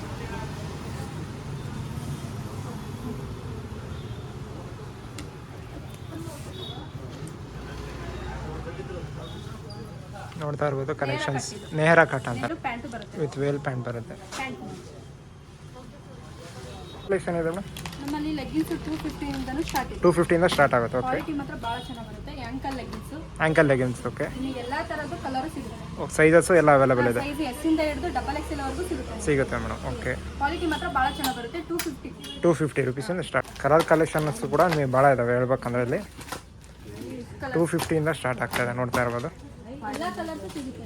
ನೋಡ್ತಾ ಇರ್ಬೋದು ಕಲೆಕ್ಷನ್ಸ್. ನೆಹರಾ ಕಟ್ ಅಂತ ಪ್ಯಾಂಟು ಬರುತ್ತೆ, ವಿತ್ ವೇಲ್ ಪ್ಯಾಂಟ್ ಬರುತ್ತೆ. ಪ್ಯಾಂಟ್ ಕಲೆಕ್ಷನ್ ಇದೆ ಮೇಡಮ್. ನಮ್ಮಲ್ಲಿ ಲೆಗ್ಗಿನ್ಸ್ 250 ಇಂದನೂ ಸ್ಟಾರ್ಟ್ ಇದೆ. 250 ಸ್ಟಾರ್ಟ್ ಆಗುತ್ತೆ, ಓಕೆ. ಕ್ವಾಲಿಟಿ ಮಾತ್ರ ಭಾಳ ಚೆನ್ನಾಗಿ ಬರುತ್ತೆ. Ankle leggings, ankle leggings, okay. ನಿಮಗೆ ಎಲ್ಲ ಥರದ್ದು ಕಲರು ಸಿಗುತ್ತೆ. ಸೈಜಸ್ಸು ಎಲ್ಲ ಅವೈಲೇಬಲ್ ಇದೆ, ಸೈಜ್ ಎಸ್ ಇಂದ ಹಿಡಿದು ಡಬಲ್ XL ವರೆಗೂ ಸಿಗುತ್ತೆ. ಸಿಗುತ್ತೆ ಮೇಡಮ್, ಓಕೆ. ಕ್ವಾಲಿಟಿ ಮಾತ್ರ ಭಾಳ ಚೆನ್ನಾಗಿ ಬರುತ್ತೆ. 250 ರುಪೀಸಿಂದ ಸ್ಟಾರ್ಟ್. ಕಲರ್ ಕಲೆಕ್ಷನ್ಸ್ ಕೂಡ ನಿಮಗೆ ಭಾಳ ಇದಾವೆ ಹೇಳ್ಬೇಕಂದ್ರೆ. ಇಲ್ಲಿ 250 ಸ್ಟಾರ್ಟ್ ಆಗ್ತಾ ಇದೆ, ನೋಡ್ತಾ ಇರ್ಬೋದು. ಎಲ್ಲ ಕಲರ್ಸು ಸಿಗುತ್ತೆ.